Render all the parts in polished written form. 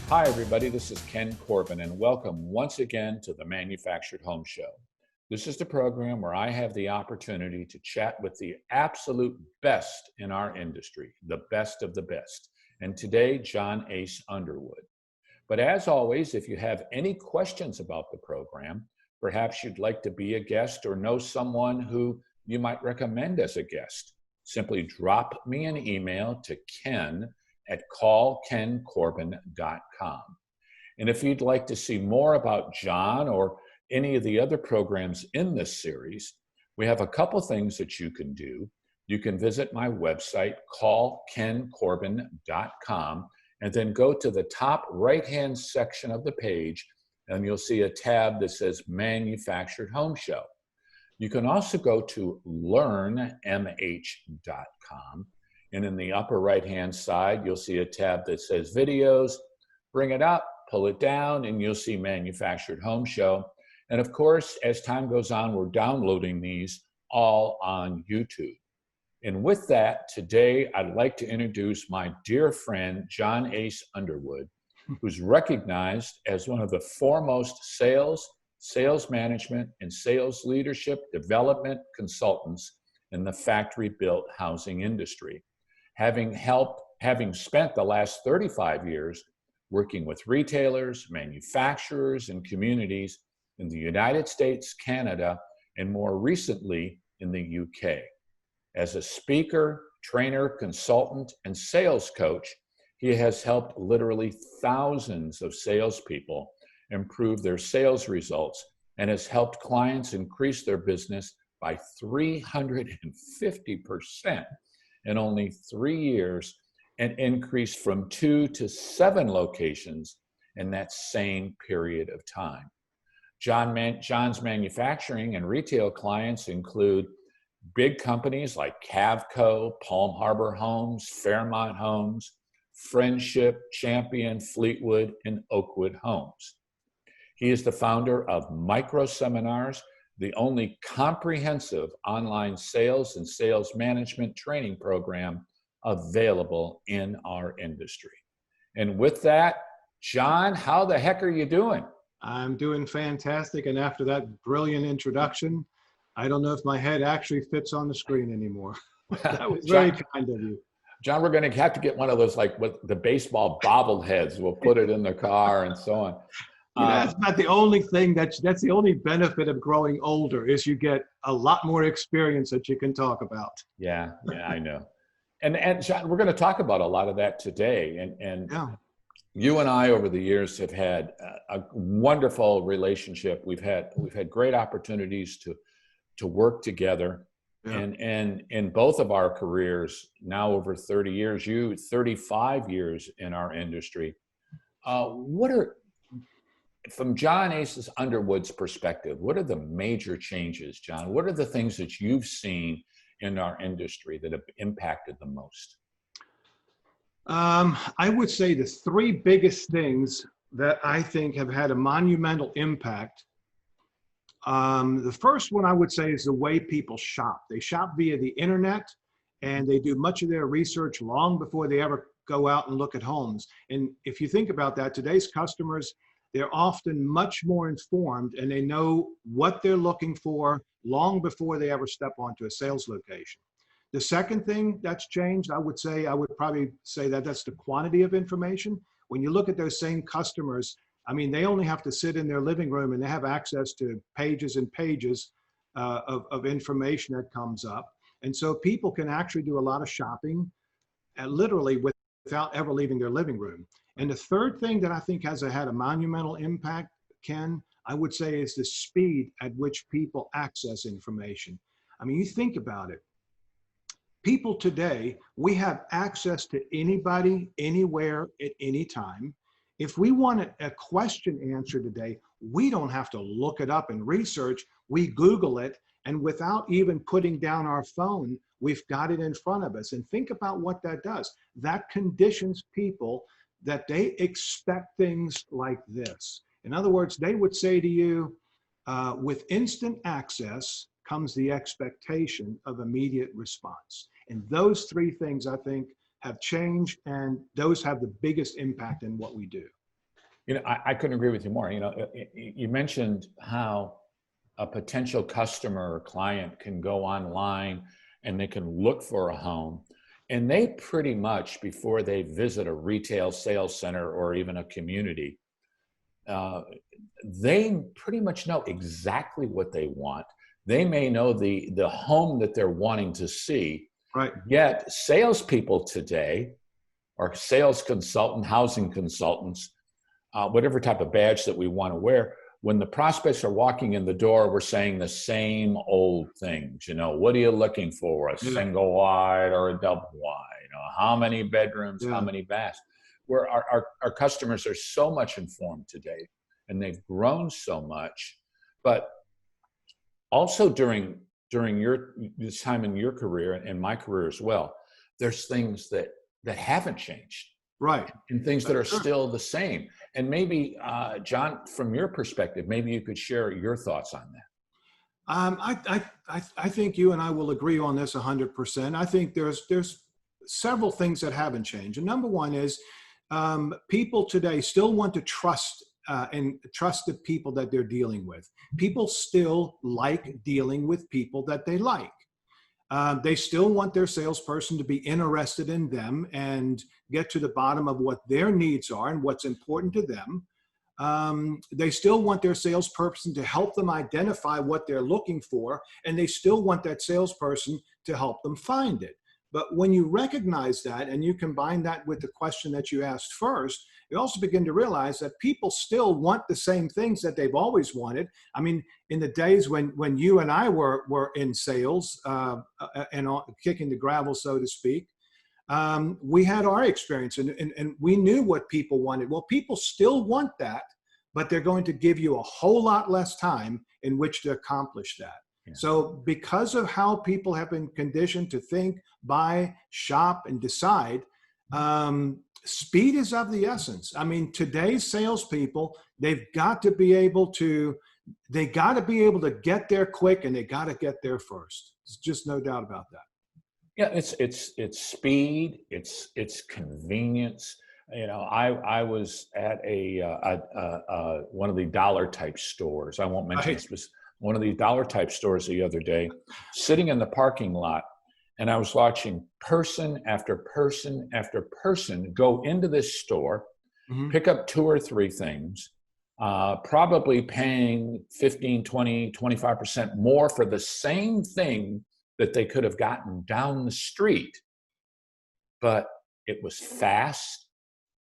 Hi, everybody. This is Ken Corbin, and welcome once again to the Manufactured Home Show. This is the program where I have the opportunity to chat with the absolute best in our industry, the best of the best. And today, John Ace Underwood. But as always, if you have any questions about the program, perhaps you'd like to be a guest or know someone who you might recommend as a guest, simply drop me an email to ken@callkencorbin.com. And if you'd like to see more about John or any of the other programs in this series, we have a couple things that you can do. You can visit my website, callkencorbin.com, and then go to the top right-hand section of the page, and you'll see a tab that says Manufactured Home Show. You can also go to learnmh.com, and in the upper right-hand side, you'll see a tab that says Videos. Bring it up, pull it down, and you'll see Manufactured Home Show. And of course, as time goes on, we're downloading these all on YouTube. And with that, today, I'd like to introduce my dear friend, John Ace Underwood, who's recognized as one of the foremost sales management, and sales leadership development consultants in the factory-built housing industry, having spent the last 35 years working with retailers, manufacturers, and communities in the United States, Canada, and more recently in the UK. As a speaker, trainer, consultant, and sales coach, he has helped literally thousands of salespeople improve their sales results and has helped clients increase their business by 350% in only 3 years and increase from 2 to 7 locations in that same period of time. John's manufacturing and retail clients include big companies like Cavco, Palm Harbor Homes, Fairmont Homes, Friendship, Champion, Fleetwood, and Oakwood Homes. He is the founder of Micro Seminars, the only comprehensive online sales and sales management training program available in our industry. And with that, John, how the heck are you doing? I'm doing fantastic. And after that brilliant introduction, I don't know if my head actually fits on the screen anymore. That was very kind of you. John, we're going to have to get one of those, like with the baseball bobbleheads. We'll put it in the car and so on. That's not the only thing. That's the only benefit of growing older is you get a lot more experience that you can talk about. Yeah, I know. And John, we're going to talk about a lot of that today. And yeah. You and I over the years have had a wonderful relationship. We've had great opportunities to work together. Yeah. And in both of our careers, now over 30 years, you 35 years in our industry. From John Ace Underwood's perspective, what are the major changes, John? What are the things that you've seen in our industry that have impacted the most? I would say the three biggest things that I think have had a monumental impact. The first one I would say is the way people shop. They shop via the internet, and they do much of their research long before they ever go out and look at homes. And if you think about that, today's customers, they're often much more informed, and they know what they're looking for long before they ever step onto a sales location. The second thing that's changed, I would probably say that that's the quantity of information. When you look at those same customers, I mean, they only have to sit in their living room and they have access to pages and pages of information that comes up. And so people can actually do a lot of shopping literally without ever leaving their living room. And the third thing that I think has had a monumental impact, Ken, I would say is the speed at which people access information. I mean, you think about it. People today, we have access to anybody, anywhere, at any time. If we want a question answered today, we don't have to look it up and research. We Google it, and without even putting down our phone, we've got it in front of us. And think about what that does. That conditions people that they expect things like this. In other words, they would say to you, with instant access comes the expectation of immediate response. And those three things, I think, have changed, and those have the biggest impact in what we do. I couldn't agree with you more. You mentioned how a potential customer or client can go online and they can look for a home. And they pretty much, before they visit a retail sales center or even a community, uh, they pretty much know exactly what they want. They may know the home that they're wanting to see. Right. Yet salespeople today, or sales consultant, housing consultants, whatever type of badge that we want to wear, when the prospects are walking in the door, we're saying the same old things. What are you looking for? A Yeah. single wide or a double wide? How many bedrooms? How Yeah. many baths? Where our customers are so much informed today, and they've grown so much. But also during this time in your career and my career as well, there's things that haven't changed, Right. and things that are Sure. still the same. And maybe, John, from your perspective, maybe you could share your thoughts on that. I think you and I will agree on this 100%. I think there's several things that haven't changed. And number one is people today still want to trust and trust the people that they're dealing with. People still like dealing with people that they like. They still want their salesperson to be interested in them and get to the bottom of what their needs are and what's important to them. They still want their salesperson to help them identify what they're looking for, and they still want that salesperson to help them find it. But when you recognize that and you combine that with the question that you asked first, you also begin to realize that people still want the same things that they've always wanted. I mean, in the days when you and I were in sales and kicking the gravel, so to speak, we had our experience and we knew what people wanted. Well, people still want that, but they're going to give you a whole lot less time in which to accomplish that. Yeah. So because of how people have been conditioned to think, buy, shop, and decide, speed is of the essence. I mean, today's salespeople, they've got to be able to get there quick, and they got to get there first. There's just no doubt about that. Yeah, it's speed, it's convenience. I was at one of the dollar type stores. I won't mention specific. One of these dollar type stores the other day, sitting in the parking lot, and I was watching person after person after person go into this store, pick up 2 or 3 things, probably paying 15, 20, 25% more for the same thing that they could have gotten down the street. But it was fast,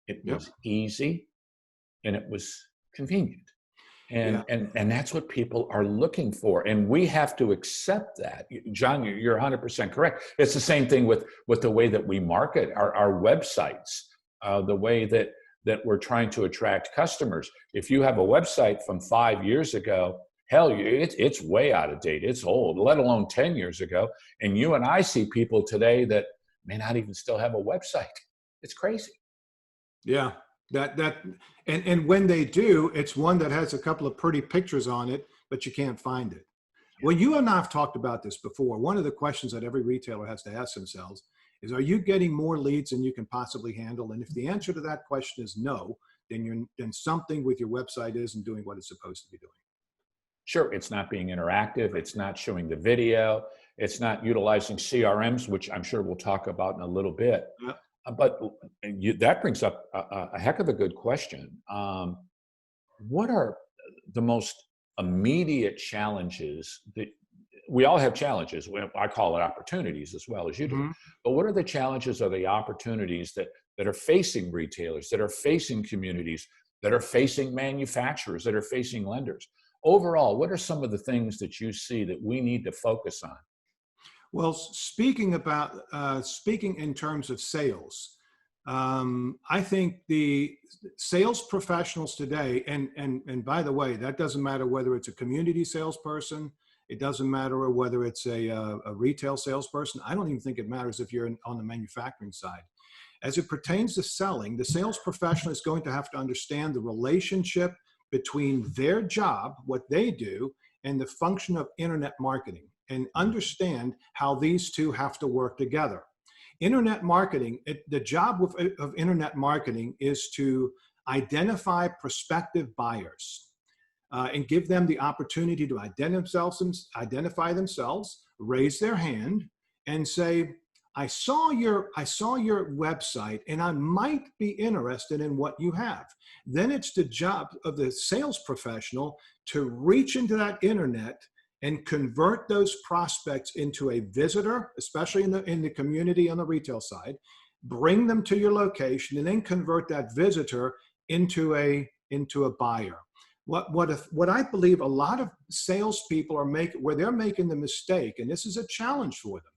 it was easy, and it was convenient. And that's what people are looking for. And we have to accept that. John, you're 100% correct. It's the same thing with the way that we market our websites, the way that we're trying to attract customers. If you have a website from 5 years ago, hell, it's way out of date. It's old, let alone 10 years ago. And you and I see people today that may not even still have a website. It's crazy. Yeah. And when they do, it's one that has a couple of pretty pictures on it, but you can't find it. Yeah. Well, you and I have talked about this before. One of the questions that every retailer has to ask themselves is, are you getting more leads than you can possibly handle? And if the answer to that question is no, then something with your website isn't doing what it's supposed to be doing. Sure, it's not being interactive. It's not showing the video. It's not utilizing CRMs, which I'm sure we'll talk about in a little bit. Yeah. But that brings up a heck of a good question. What are the most immediate challenges that we all have challenges? I call it opportunities as well as you do. But what are the challenges or the opportunities that are facing retailers, that are facing communities, that are facing manufacturers, that are facing lenders? Overall, what are some of the things that you see that we need to focus on? Well, speaking in terms of sales, I think the sales professionals today, and by the way, that doesn't matter whether it's a community salesperson, it doesn't matter whether it's a retail salesperson. I don't even think it matters if you're on the manufacturing side. As it pertains to selling, the sales professional is going to have to understand the relationship between their job, what they do, and the function of internet marketing, and understand how these two have to work together. Internet marketing, the job of internet marketing is to identify prospective buyers and give them the opportunity to identify themselves, raise their hand, and say, I saw your website and I might be interested in what you have. Then it's the job of the sales professional to reach into that internet and convert those prospects into a visitor, especially in the community on the retail side, bring them to your location, and then convert that visitor into a buyer. What I believe a lot of salespeople are where they're making the mistake, and this is a challenge for them,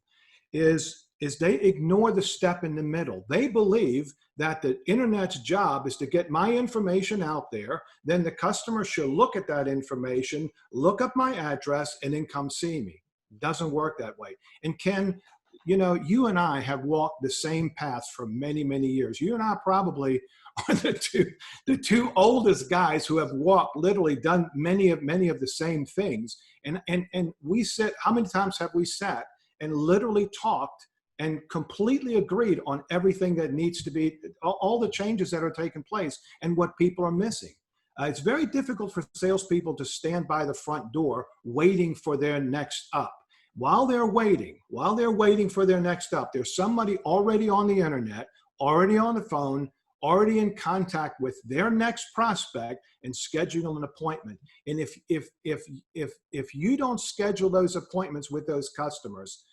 is they ignore the step in the middle. They believe that the internet's job is to get my information out there, then the customer should look at that information, look up my address, and then come see me. It doesn't work that way. And Ken, you and I have walked the same paths for many, many years. You and I probably are the two oldest guys who have literally done many of the same things. And we said, how many times have we sat and literally talked and completely agreed on everything that needs to be, all the changes that are taking place and what people are missing. It's very difficult for salespeople to stand by the front door waiting for their next up. While they're waiting for their next up, there's somebody already on the internet, already on the phone, already in contact with their next prospect and scheduling an appointment. And if you don't schedule those appointments with those customers,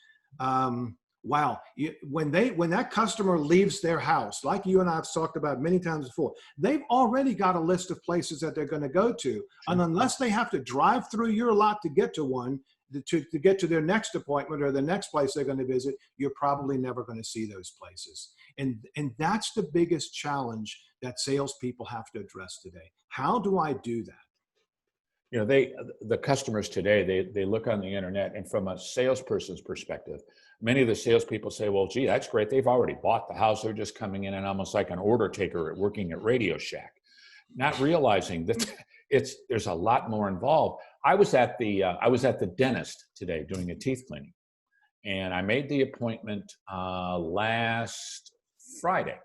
wow, when that customer leaves their house, like you and I have talked about many times before, they've already got a list of places that they're going to go to. And unless they have to drive through your lot to get to one, to get to their next appointment or the next place they're going to visit, you're probably never going to see those places. And that's the biggest challenge that salespeople have to address today. How do I do that? The customers today, they look on the internet, and from a salesperson's perspective, many of the salespeople say, well, gee, that's great. They've already bought the house. They're just coming in and almost like an order taker working at Radio Shack, not realizing that there's a lot more involved. I was at the dentist today doing a teeth cleaning, and I made the appointment last Friday.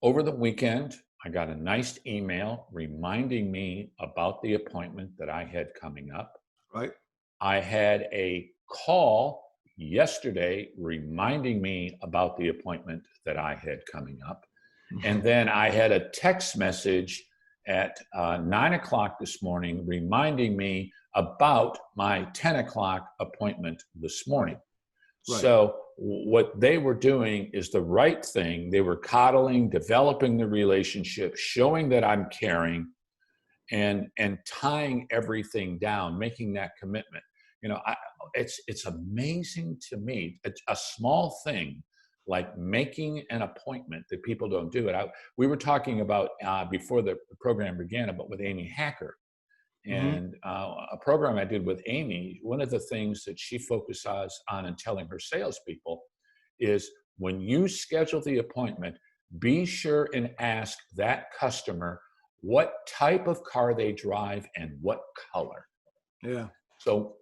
Over the weekend, I got a nice email reminding me about the appointment that I had coming up. Right. I had a call yesterday reminding me about the appointment that I had coming up. And then I had a text message at 9 o'clock this morning reminding me about my 10 o'clock appointment this morning. Right. So what they were doing is the right thing. They were coddling, developing the relationship, showing that I'm caring, and tying everything down, making that commitment. It's amazing to me. A small thing like making an appointment that people don't do it. We were talking about before the program began about with Amy Hacker. And a program I did with Amy, one of the things that she focuses on in telling her salespeople is when you schedule the appointment, be sure and ask that customer what type of car they drive and what color. Yeah. So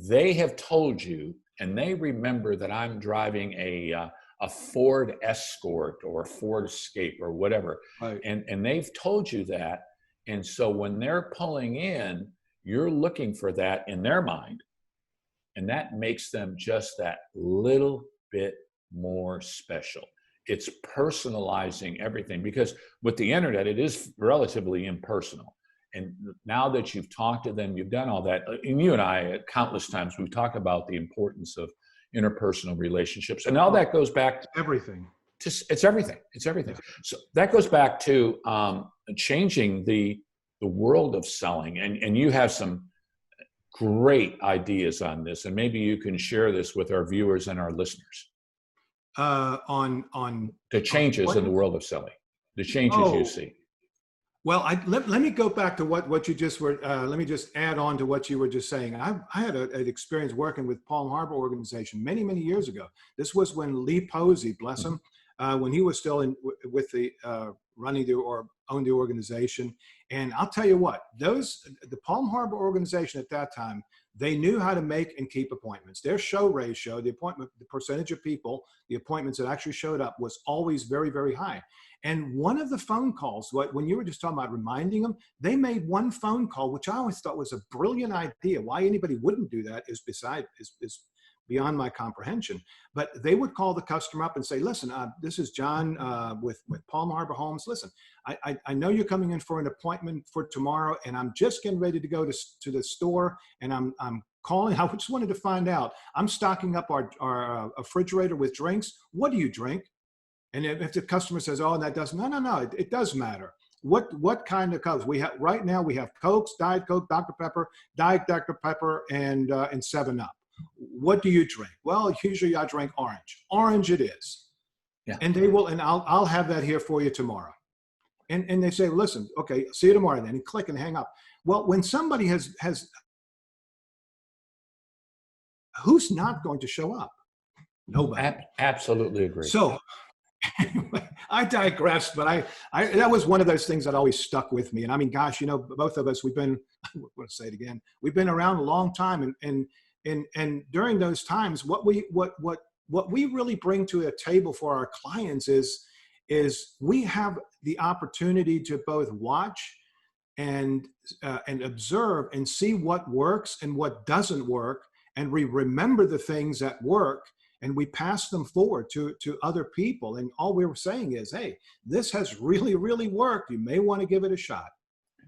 they have told you, and they remember that I'm driving a Ford Escort or a Ford Escape or whatever. Right. And they've told you that. And so when they're pulling in, you're looking for that in their mind. And that makes them just that little bit more special. It's personalizing everything, because with the internet, it is relatively impersonal. And now that you've talked to them, you've done all that. And you and I, countless times, we've talked about the importance of interpersonal relationships. And all that goes back to everything. It's everything. It's everything. So that goes back to changing the world of selling. And you have some great ideas on this. And maybe you can share this with our viewers and our listeners. On the changes in the world of selling, the changes you see. Well, let me go back to what you just were. Let me just add on to what you were just saying. I had an experience working with Palm Harbor organization many, many years ago. This was when Lee Posey, bless him, when he was still with the running or owned the organization. And I'll tell you what, the Palm Harbor organization at that time, They knew how to make and keep appointments. Their show ratio, the percentage of people, the appointments that actually showed up was always very, very high. And one of the phone calls, when you were just talking about reminding them, they made one phone call, which I always thought was a brilliant idea. Why anybody wouldn't do that is beyond my comprehension. But they would call the customer up and say, listen, this is John with Palm Harbor Homes. Listen, I know you're coming in for an appointment for tomorrow, and I'm just getting ready to go to the store, and I'm calling. I just wanted to find out. I'm stocking up our refrigerator with drinks. What do you drink? And if the customer says, oh, that doesn't, no, it does matter. What kind of Cokes? Right now we have Cokes, Diet Coke, Dr. Pepper, Diet Dr. Pepper, and 7-Up. What do you drink? Well, usually I drink orange. Orange it is. Yeah. And they will, and I'll have that here for you tomorrow. And they say, listen, okay, see you tomorrow then, and click and hang up. Well, when somebody has who's not going to show up? Nobody. Absolutely agree. So anyway, I digressed, but I that was one of those things that always stuck with me. And I mean, gosh, both of us, I'm going to say it again. We've been around a long time, and during those times, what we really bring to a table for our clients is we have the opportunity to both watch and observe and see what works and what doesn't work, and we remember the things that work, and we pass them forward to other people. And all we were saying is, hey, this has really, really worked. You may want to give it a shot.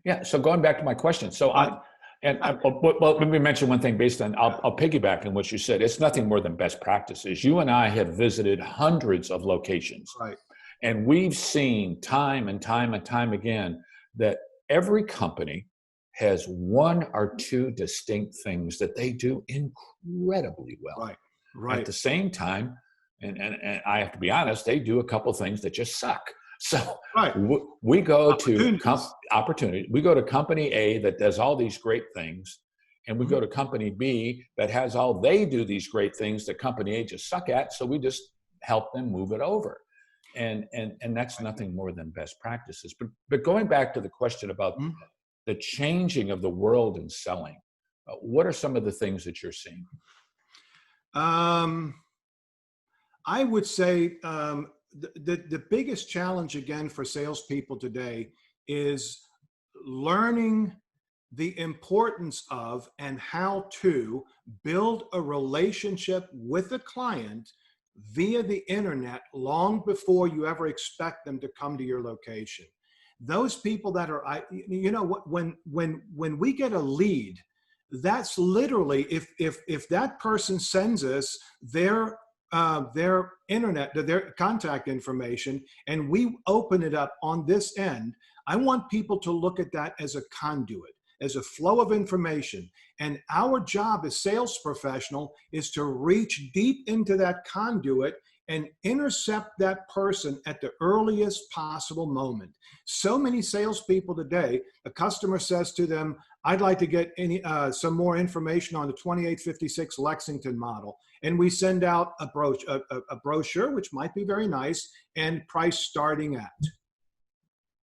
Yeah. So going back to my question, well, let me mention one thing based on, I'll piggyback on what you said. It's nothing more than best practices. You and I have visited hundreds of locations. Right. And we've seen time and time and time again that every company has one or two distinct things that they do incredibly well. Right. Right. At the same time, and I have to be honest, they do a couple things that just suck. So right. we go to opportunity. We go to company A that does all these great things, and we go to company B that has they do these great things that company A just suck at. So we just help them move it over, and that's nothing more than best practices. But going back to the question about the changing of the world in selling, what are some of the things that you're seeing? I would say the biggest challenge again for salespeople today is learning the importance of and how to build a relationship with a client via the internet long before you ever expect them to come to your location. Those people that are, when we get a lead, that's literally if that person sends us their internet, their contact information, and we open it up on this end, I want people to look at that as a conduit, as a flow of information. And our job as sales professional is to reach deep into that conduit and intercept that person at the earliest possible moment. So many salespeople today, a customer says to them, I'd like to get some more information on the 2856 Lexington model. And we send out a brochure, which might be very nice, and price starting at.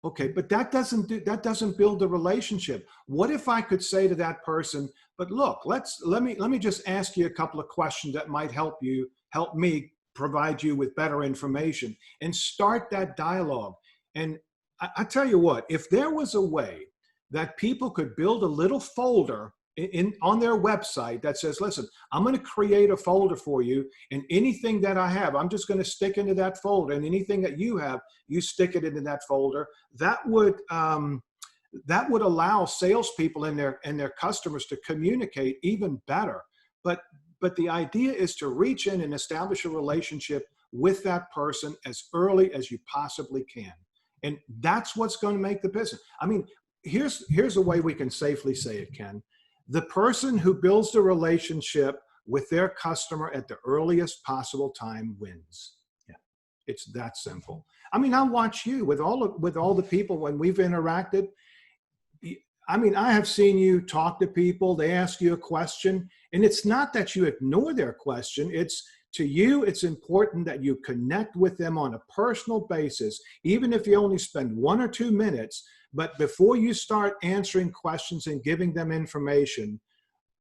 Okay, but that doesn't build the relationship. What if I could say to that person, but look, let me just ask you a couple of questions that might help me provide you with better information, and start that dialogue. And I tell you what, if there was a way that people could build a little folder on their website that says, listen, I'm going to create a folder for you, and anything that I have, I'm just going to stick into that folder, and anything that you have, you stick it into that folder. That would allow salespeople and their customers to communicate even better. But the idea is to reach in and establish a relationship with that person as early as you possibly can. And that's what's going to make the business. I mean, here's a way we can safely say it, Ken. The person who builds the relationship with their customer at the earliest possible time wins. Yeah, it's that simple. I mean, I'll watch you with all the people when we've interacted. I mean, I have seen you talk to people, they ask you a question, and it's not that you ignore their question. To you, it's important that you connect with them on a personal basis, even if you only spend 1 or 2 minutes. But before you start answering questions and giving them information,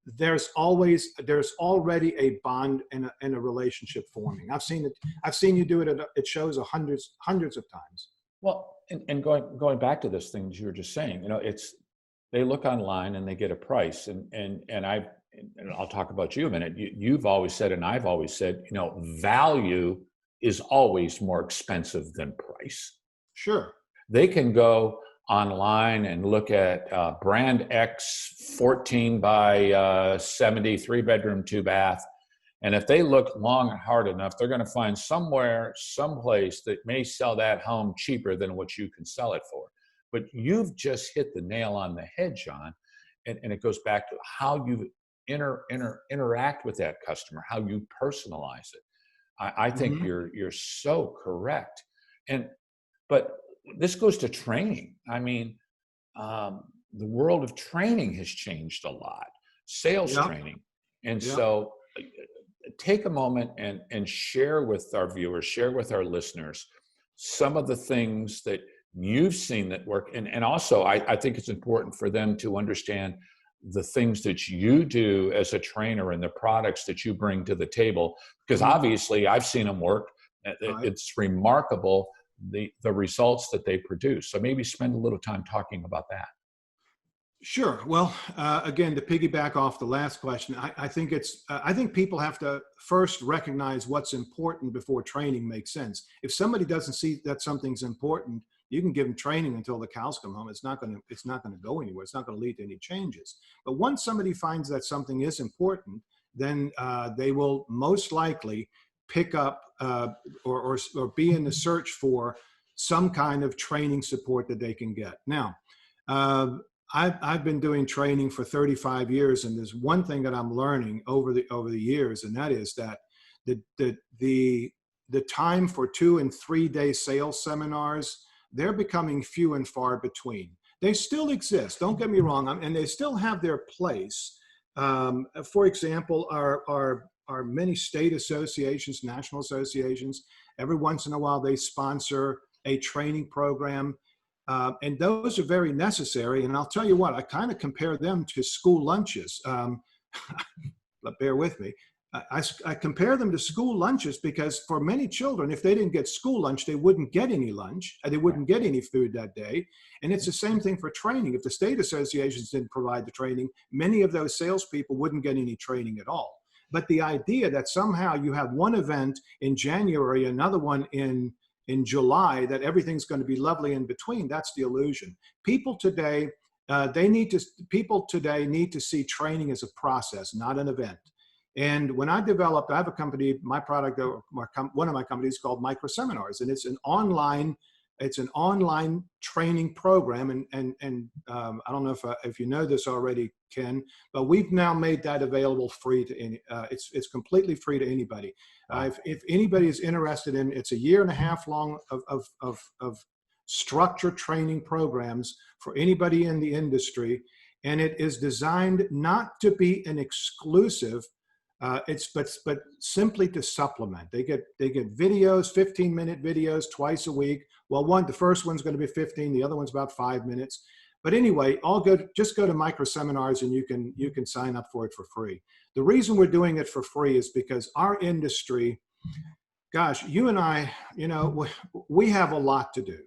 there's already a bond and a relationship forming. I've seen it. I've seen you do it at shows hundreds of times. Well, and going back to those things you were just saying, it's they look online and they get a price, and I'll talk about you a minute. You've always said, and I've always said, value is always more expensive than price. Sure. They can go online and look at brand X 14 by 70, 3-bedroom, 2-bath. And if they look long and hard enough, they're going to find someplace that may sell that home cheaper than what you can sell it for. But you've just hit the nail on the head, John. And it goes back to how you interact with that customer, how you personalize it. I think you're so correct. But this goes to training. I mean, the world of training has changed a lot, sales training. And so take a moment and share with our viewers, share with our listeners, some of the things that you've seen that work. And also, I think it's important for them to understand the things that you do as a trainer and the products that you bring to the table, because obviously I've seen them work. It's remarkable the results that they produce. So maybe spend a little time talking about that. Sure. Well, again, to piggyback off the last question, I think I think people have to first recognize what's important before training makes sense. If somebody doesn't see that something's important, you can give them training until the cows come home. It's not going to go anywhere. It's not going to lead to any changes. But once somebody finds that something is important, then they will most likely pick up or be in the search for some kind of training support that they can get. Now, I've been doing training for 35 years, and there's one thing that I'm learning over the years, and that is that the time for 2 and 3 day sales seminars, they're becoming few and far between. They still exist, don't get me wrong, and they still have their place. For example, our many state associations, national associations, every once in a while they sponsor a training program. And those are very necessary. And I'll tell you what, I kind of compare them to school lunches. But bear with me. I compare them to school lunches because for many children, if they didn't get school lunch, they wouldn't get any lunch. They wouldn't get any food that day. And it's the same thing for training. If the state associations didn't provide the training, many of those salespeople wouldn't get any training at all. But the idea that somehow you have one event in January, another one in July, that everything's going to be lovely in between, that's the illusion. People today need to see training as a process, not an event. And when I have a company, my product, one of my companies called Micro Seminars, and it's an online training program. And I don't know if you know this already, Ken, but we've now made that available free to it's completely free to anybody. If anybody is interested in, it's a 1.5 years long of structured training programs for anybody in the industry. And it is designed not to be an exclusive, but simply to supplement. They get videos, 15-minute videos twice a week. Well, the first one's going to be 15, the other one's about 5 minutes. But anyway, just go to Micro Seminars and you can sign up for it for free. The reason we're doing it for free is because our industry, gosh, you and I, we have a lot to do.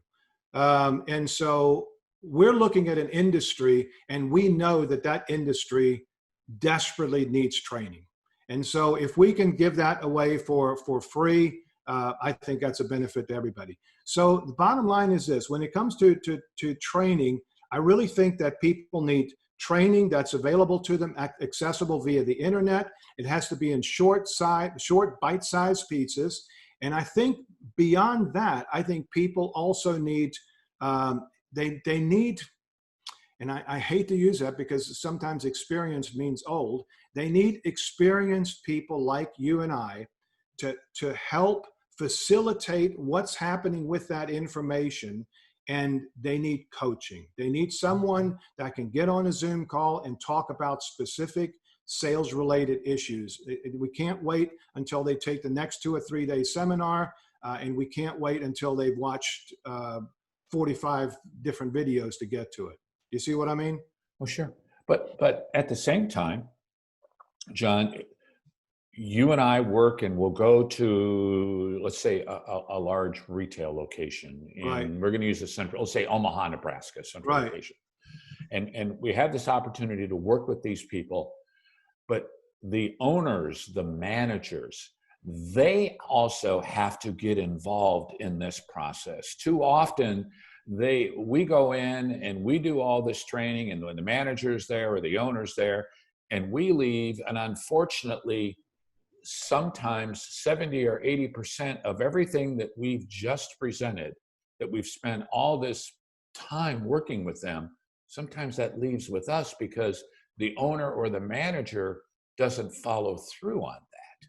And so we're looking at an industry, and we know that industry desperately needs training. And so if we can give that away for free, I think that's a benefit to everybody. So the bottom line is this: when it comes to training, I really think that people need training that's available to them, accessible via the internet. It has to be in short bite-sized pieces. And I think beyond that, I think people also need, they need, and I hate to use that because sometimes experience means old. They need experienced people like you and I to help facilitate what's happening with that information. And they need coaching. They need someone that can get on a Zoom call and talk about specific sales-related issues. We can't wait until they take the next 2 or 3 day seminar, and we can't wait until they've watched 45 different videos to get to it. You see what I mean? Well, sure. But at the same time, John, you and I work and we'll go to, let's say, a large retail location, Right, and we're going to use a central, let's say Omaha, Nebraska, central right, location. And we have this opportunity to work with these people, but the owners, the managers, they also have to get involved in this process. Too often, we go in and we do all this training, and when the manager's there or the owner's there, and we leave, and unfortunately, sometimes 70 or 80% of everything that we've just presented, that we've spent all this time working with them, sometimes that leaves with us because the owner or the manager doesn't follow through on that.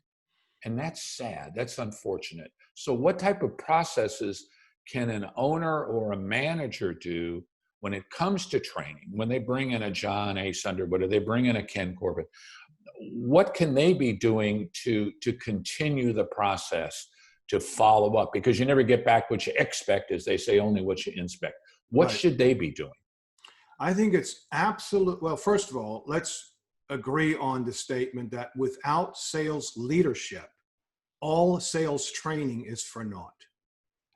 And that's sad. That's unfortunate. So, what type of processes can an owner or a manager do when it comes to training? When they bring in a John A. Underwood or they bring in a Ken Corbin, what can they be doing to continue the process, to follow up? Because you never get back what you expect, as they say, only what you inspect. What right. should they be doing? I think it's absolute. Well, first of all, let's agree on the statement that without sales leadership, all sales training is for naught.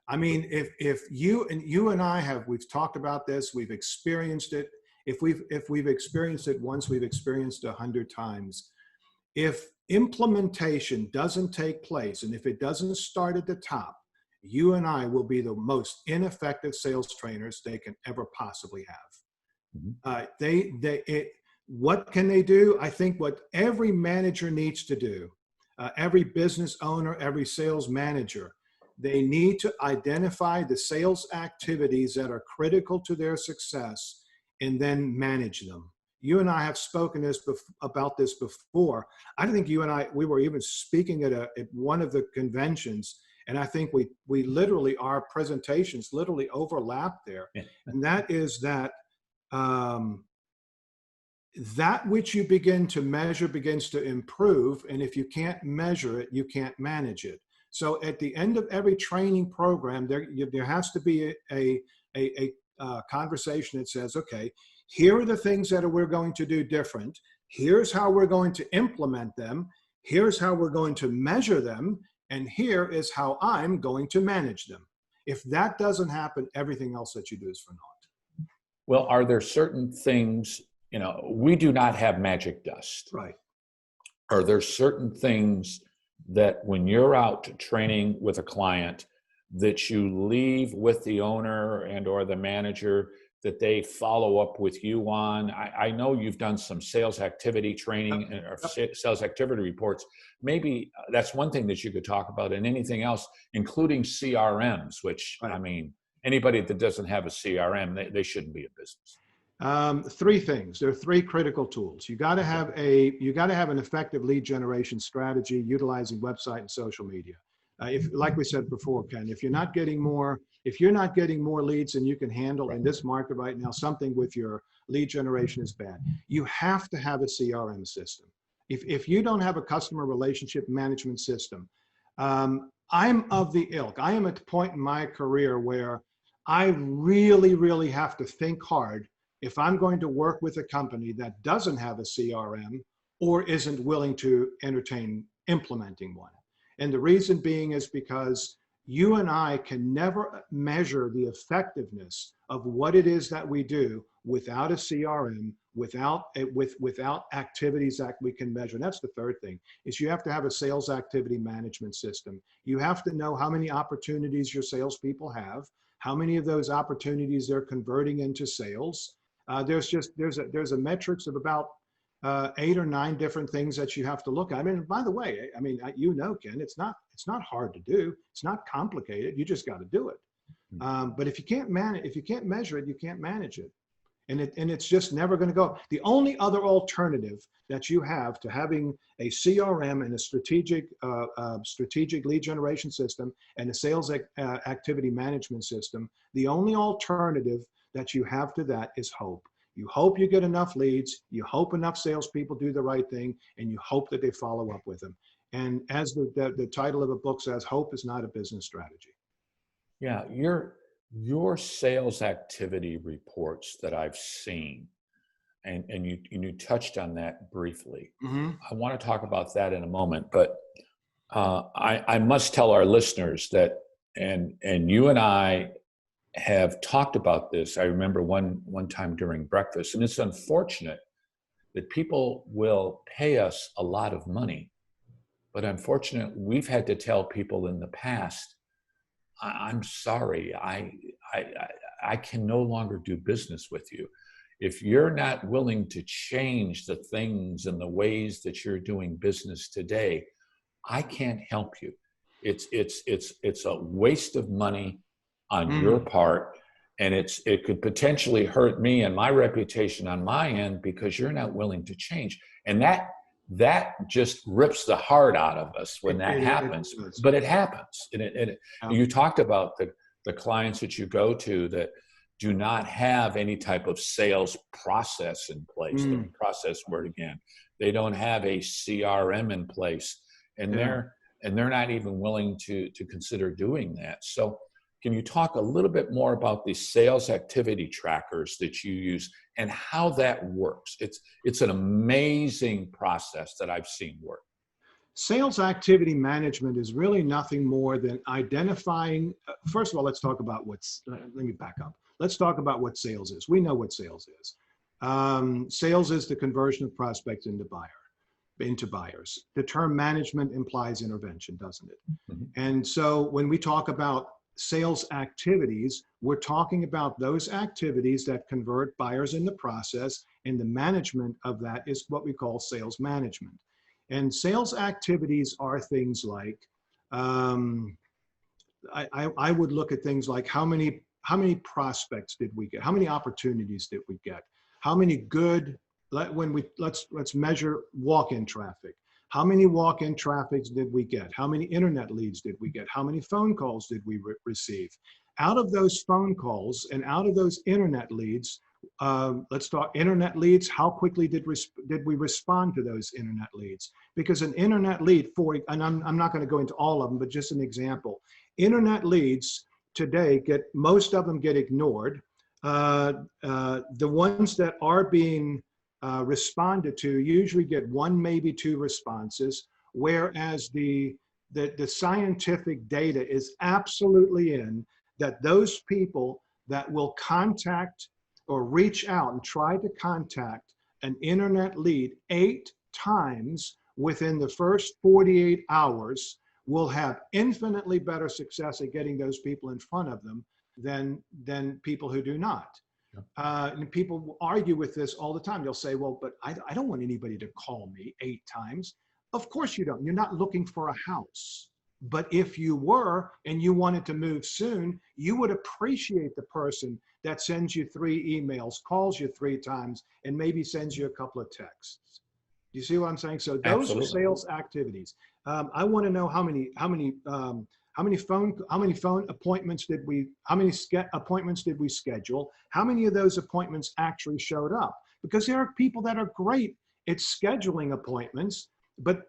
I mean, if you and I have, we've talked about this, we've experienced it. If we've experienced it once, we've experienced 100 times. If implementation doesn't take place, and if it doesn't start at the top, you and I will be the most ineffective sales trainers they can ever possibly have. What can they do? I think what every manager needs to do, every business owner, every sales manager, they need to identify the sales activities that are critical to their success and then manage them. You and I have spoken about this before. I think you and I, we were even speaking at one of the conventions, and I think we literally, our presentations literally overlap there. Yeah. And that is that that which you begin to measure begins to improve. And if you can't measure it, you can't manage it. So at the end of every training program, there has to be a conversation that says, okay, here are the things that we're going to do different. Here's how we're going to implement them. Here's how we're going to measure them. And here is how I'm going to manage them. If that doesn't happen, everything else that you do is for naught. Well, are there certain things, we do not have magic dust. Right. Are there certain things that when you're out training with a client that you leave with the owner and or the manager that they follow up with you on? I know you've done some sales activity training or sales activity reports. Maybe that's one thing that you could talk about, and anything else, including CRMs, which, Right. I mean, anybody that doesn't have a CRM, they shouldn't be in business. Three things. There are three critical tools. You got to have an effective lead generation strategy utilizing website and social media. Like we said before, Ken, if you're not getting more leads than you can handle in this market right now, something with your lead generation is bad. You have to have a CRM system. If you don't have a customer relationship management system, I'm of the ilk. I am at the point in my career where I really, really have to think hard if I'm going to work with a company that doesn't have a CRM or isn't willing to entertain implementing one. And the reason being is because you and I can never measure the effectiveness of what it is that we do without a CRM, without activities that we can measure. And that's the third thing, is you have to have a sales activity management system. You have to know how many opportunities your salespeople have, how many of those opportunities they're converting into sales. There's a metrics of about 8 or 9 different things that you have to look at. I mean, by the way, Ken, it's not hard to do. It's not complicated. You just got to do it. But if you can't measure it, you can't manage it. And it's just never going to go. The only other alternative that you have to having a CRM and a strategic lead generation system and a sales activity management system, the only alternative that you have to that is hope. You hope you get enough leads, you hope enough salespeople do the right thing, and you hope that they follow up with them. And as the title of the book says, hope is not a business strategy. Yeah, your sales activity reports that I've seen, and you touched on that briefly. Hmm. I want to talk about that in a moment, but I must tell our listeners that, and you and I have talked about this. I remember one time during breakfast, and it's unfortunate that people will pay us a lot of money, but unfortunately, we've had to tell people in the past, I'm sorry, I can no longer do business with you. If you're not willing to change the things and the ways that you're doing business today, I can't help you. It's a waste of money on your Mm. part, and it could potentially hurt me and my reputation on my end because you're not willing to change. And that just rips the heart out of us when that It happens. does. But it happens. Yeah. You talked about the clients that you go to that do not have any type of sales process in place. The Mm. process word again. They don't have a CRM in place, and Yeah. they're not even willing to consider doing that. So can you talk a little bit more about the sales activity trackers that you use and how that works? It's an amazing process that I've seen work. Sales activity management is really nothing more than identifying. First of all, let's talk about let me back up. Let's talk about what sales is. We know what sales is. Sales is the conversion of prospects into buyers. The term management implies intervention, doesn't it? Mm-hmm. And so when we talk about sales activities, we're talking about those activities that convert buyers in the process, and the management of that is what we call sales management. And sales activities are things like, I would look at things like how many prospects did we get? How many opportunities did we get? How many good, let's measure walk-in traffic. How many walk-in traffics did we get? How many internet leads did we get? How many phone calls did we receive? Out of those phone calls and out of those internet leads, let's talk internet leads. How quickly did we respond to those internet leads? Because an internet lead and I'm not going to go into all of them, but just an example. Internet leads today most of them get ignored. The ones that are being responded to usually get one, maybe two responses, whereas the scientific data is absolutely in that those people that will contact or reach out and try to contact an internet lead 8 times within the first 48 hours will have infinitely better success at getting those people in front of them than people who do not. And people argue with this all the time. They'll say, well, but I don't want anybody to call me 8 times. Of course you don't. You're not looking for a house. But if you were and you wanted to move soon, you would appreciate the person that sends you 3 emails, calls you 3 times, and maybe sends you a couple of texts. Do you see what I'm saying? So those Absolutely. are sales activities. I want to know how many phone appointments did we schedule? How many of those appointments actually showed up? Because there are people that are great at scheduling appointments, but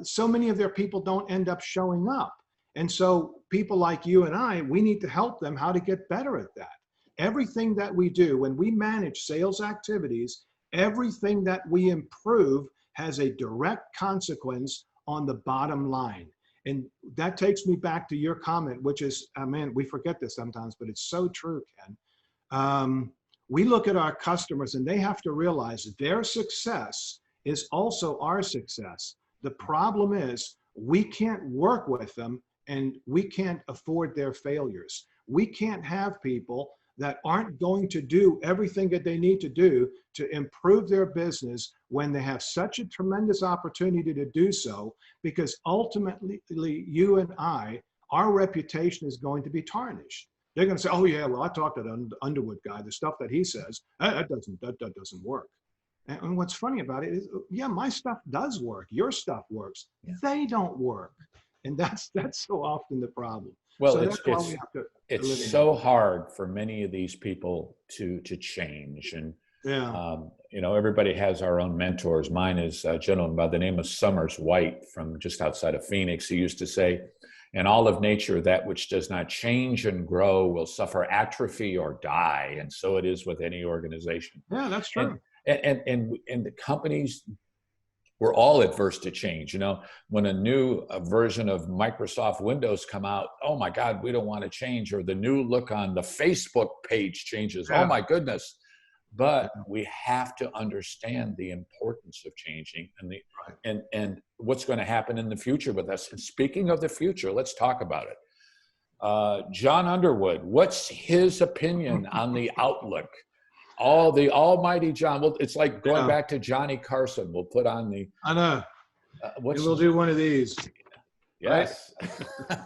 so many of their people don't end up showing up. And so people like you and I, we need to help them how to get better at that. Everything that we do when we manage sales activities, everything that we improve has a direct consequence on the bottom line. And that takes me back to your comment, which is, man, we forget this sometimes, but it's so true, Ken. We look at our customers and they have to realize their success is also our success. The problem is we can't work with them and we can't afford their failures. We can't have people that aren't going to do everything that they need to do to improve their business when they have such a tremendous opportunity to do so, because ultimately you and I, our reputation is going to be tarnished. They're going to say, oh yeah, well, I talked to the Underwood guy, the stuff that he says, that doesn't work. And what's funny about it is, yeah, my stuff does work. Your stuff works. Yeah. They don't work. And that's so often the problem. Well, so that's why we have to it's so hard for many of these people to change. And, yeah. Everybody has our own mentors. Mine is a gentleman by the name of Summers White from just outside of Phoenix. He used to say, in all of nature, that which does not change and grow will suffer atrophy or die. And so it is with any organization. Yeah, that's true. And the companies, we're all adverse to change. When a new version of Microsoft Windows come out, oh my God, we don't want to change. Or the new look on the Facebook page changes. Oh Yeah. my goodness. But we have to understand the importance of changing and what's going to happen in the future with us. And speaking of the future, let's talk about it. John Underwood, what's his opinion on the outlook? The almighty John. Well, it's like going back to Johnny Carson. We'll put on the. I know. We'll do one of these. Yes. Right?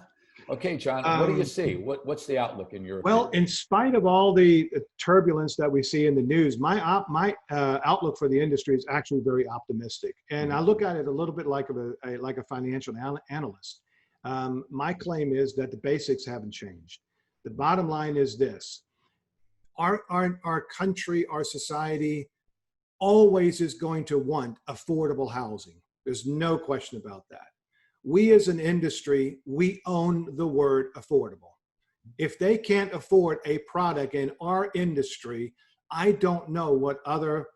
Okay, John. What do you see? What's the outlook in your opinion? In spite of all the turbulence that we see in the news, my outlook for the industry is actually very optimistic, and I look at it a little bit like a financial analyst. My claim is that the basics haven't changed. The bottom line is this. Our country, our society always is going to want affordable housing. There's no question about that. We as an industry, we own the word affordable. If they can't afford a product in our industry, I don't know what other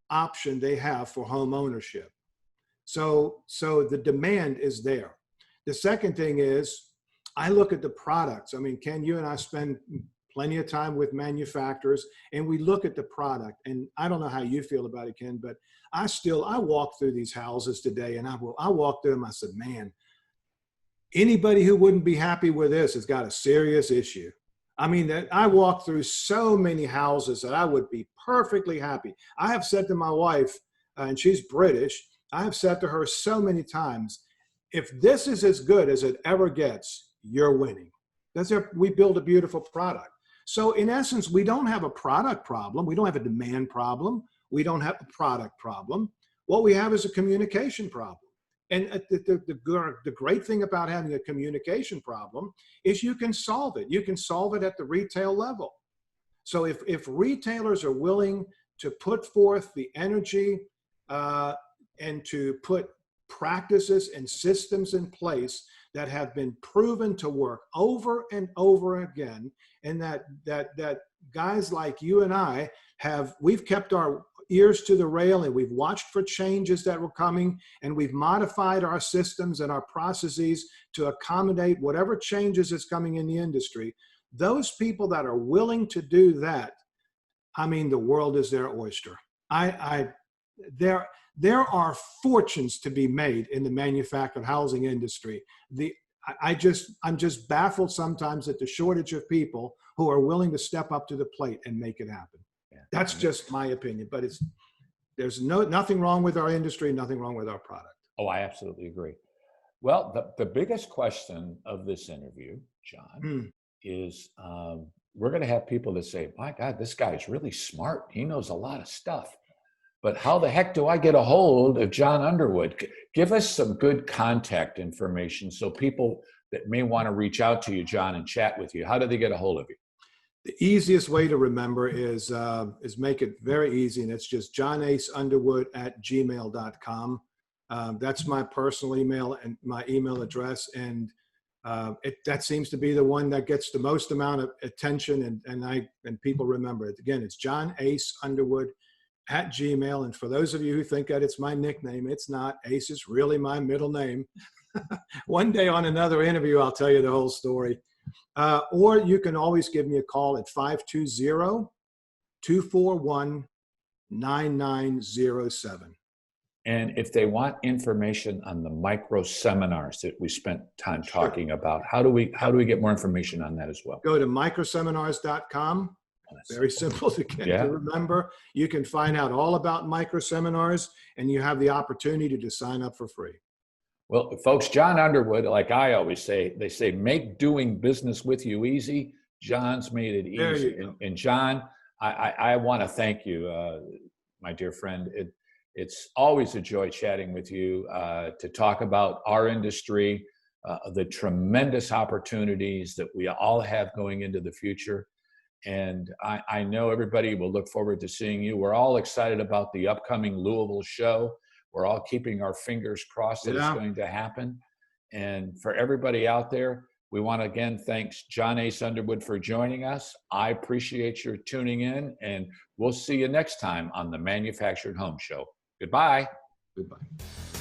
option they have for home ownership. So the demand is there. The second thing is, I look at the products. I mean, Ken, you and I spend plenty of time with manufacturers, and we look at the product. And I don't know how you feel about it, Ken, but I walk through these houses today, and I walk through them. I said, man, anybody who wouldn't be happy with this has got a serious issue. I mean, I walk through so many houses that I would be perfectly happy. I have said to my wife, and she's British, I have said to her so many times, if this is as good as it ever gets, you're winning. We build a beautiful product. So in essence, we don't have a product problem. We don't have a demand problem. We don't have a product problem. What we have is a communication problem. And the great thing about having a communication problem is you can solve it. You can solve it at the retail level. So if retailers are willing to put forth the energy and to put practices and systems in place that have been proven to work over and over again, and that guys like you and I we've kept our ears to the rail, and we've watched for changes that were coming, and we've modified our systems and our processes to accommodate whatever changes is coming in the industry. Those people that are willing to do that, I mean, the world is their oyster. There are fortunes to be made in the manufactured housing industry. I'm just baffled sometimes at the shortage of people who are willing to step up to the plate and make it happen. Yeah. That's just my opinion, but there's nothing wrong with our industry, nothing wrong with our product. Oh, I absolutely agree. Well, the biggest question of this interview, John, is we're going to have people that say, my God, this guy's really smart. He knows a lot of stuff. But how the heck do I get a hold of John Underwood? Give us some good contact information so people that may want to reach out to you, John, and chat with you. How do they get a hold of you? The easiest way to remember is make it very easy, and it's just johnaceunderwood@gmail.com. That's my personal email and my email address, and that seems to be the one that gets the most amount of attention, and people remember it. Again, it's johnaceunderwood@gmail. And for those of you who think that it's my nickname, it's not. Ace is really my middle name. One day on another interview, I'll tell you the whole story. Or you can always give me a call at 520-241-9907. And if they want information on the micro seminars that we spent time talking about, how do we get more information on that as well? Go to microseminars.com. Very simple to remember. You can find out all about micro seminars, and you have the opportunity to sign up for free. Well, folks, John Underwood, like I always say, they say, make doing business with you easy. John's made it easy. And John, I want to thank you, my dear friend. It's always a joy chatting with you to talk about our industry, the tremendous opportunities that we all have going into the future. And I know everybody will look forward to seeing you. We're all excited about the upcoming Louisville show. We're all keeping our fingers crossed that it's going to happen. And for everybody out there, We want to again thanks John Ace Underwood for joining us. I appreciate your tuning in, and we'll see you next time on the Manufactured Home Show. Goodbye. Goodbye.